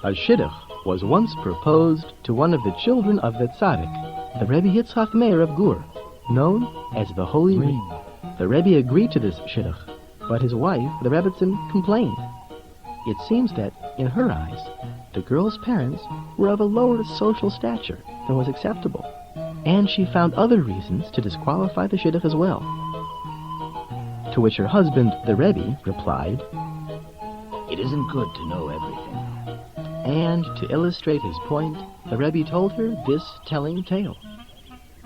A shidduch was once proposed to one of the children of the Tzaddik, the Rebbe Yitzchak Meir of Gur, known as the Holy Ring. The Rebbe agreed to this shidduch, but his wife, the Rebbitzin, complained. It seems that, in her eyes, the girl's parents were of a lower social stature than was acceptable, and she found other reasons to disqualify the shidduch as well. To which her husband, the Rebbe, replied, "It isn't good to know everything." And to illustrate his point, the Rebbe told her this telling tale.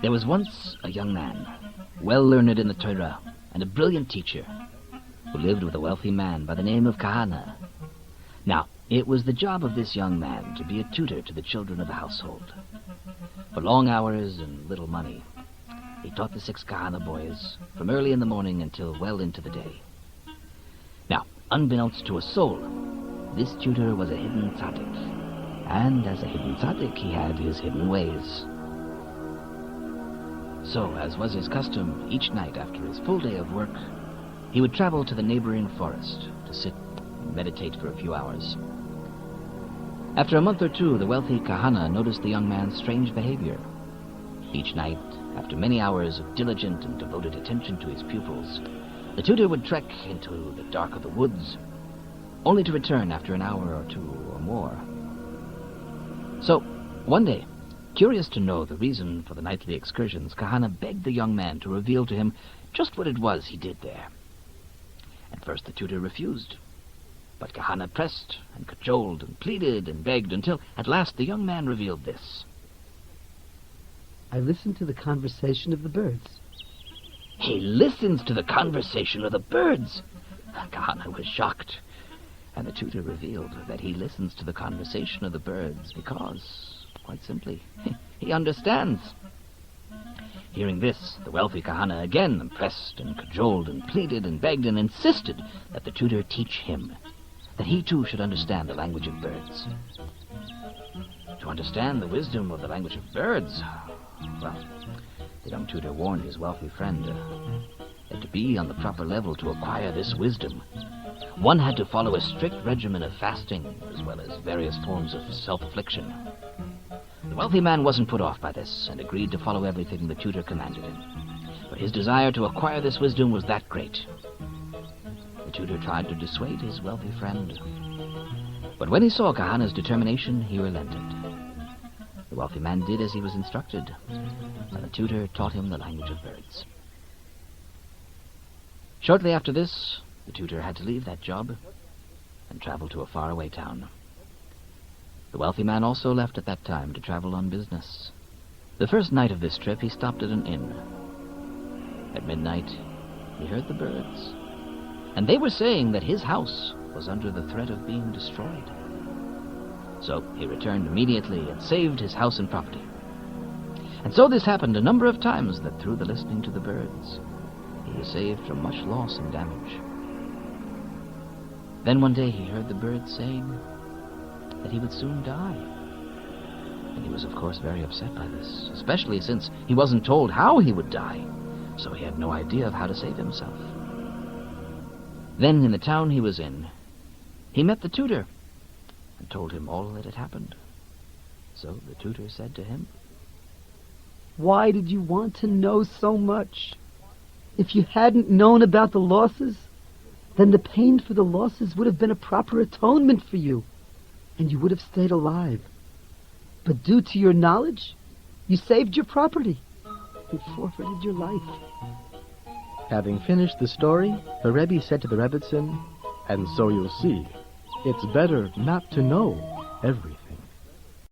There was once a young man, well learned in the Torah, and a brilliant teacher, who lived with a wealthy man by the name of Kahana. Now, it was the job of this young man to be a tutor to the children of the household. For long hours and little money, he taught the 6 Kahana boys from early in the morning until well into the day. Now, unbeknownst to a soul, this tutor was a hidden tzaddik, and as a hidden tzaddik, he had his hidden ways. So, as was his custom, each night after his full day of work, he would travel to the neighboring forest to sit and meditate for a few hours. After a month or two, the wealthy Kahana noticed the young man's strange behavior. Each night, after many hours of diligent and devoted attention to his pupils, the tutor would trek into the dark of the woods, only to return after an hour or two or more. So, one day, curious to know the reason for the nightly excursions, Kahana begged the young man to reveal to him just what it was he did there. At first the tutor refused, but Kahana pressed and cajoled and pleaded and begged until at last the young man revealed this. "I listened to the conversation of the birds." He listens to the conversation of the birds. Kahana was shocked, and the tutor revealed that he listens to the conversation of the birds because, quite simply, he understands. Hearing this, the wealthy Kahana again pressed and cajoled and pleaded and begged and insisted that the tutor teach him, that he too should understand the language of birds. To understand the wisdom of the language of birds, well, the young tutor warned his wealthy friend that to be on the proper level to acquire this wisdom, one had to follow a strict regimen of fasting as well as various forms of self-affliction. The wealthy man wasn't put off by this and agreed to follow everything the tutor commanded him, for his desire to acquire this wisdom was that great. The tutor tried to dissuade his wealthy friend, but when he saw Kahana's determination, he relented. The wealthy man did as he was instructed, and the tutor taught him the language of birds. Shortly after this, the tutor had to leave that job and travel to a faraway town. The wealthy man also left at that time to travel on business. The first night of this trip, he stopped at an inn. At midnight, he heard the birds, and they were saying that his house was under the threat of being destroyed. So he returned immediately and saved his house and property. And so this happened a number of times, that through the listening to the birds, he was saved from much loss and damage. Then one day he heard the birds saying that he would soon die. And he was, of course, very upset by this, especially since he wasn't told how he would die, so he had no idea of how to save himself. Then, in the town he was in, he met the tutor and told him all that had happened. So the tutor said to him, "Why did you want to know so much? If you hadn't known about the losses, then the pain for the losses would have been a proper atonement for you, and you would have stayed alive. But due to your knowledge, you saved your property and forfeited your life." Having finished the story, the Rebbe said to the Rebbitzin, "And so you'll see, it's better not to know everything."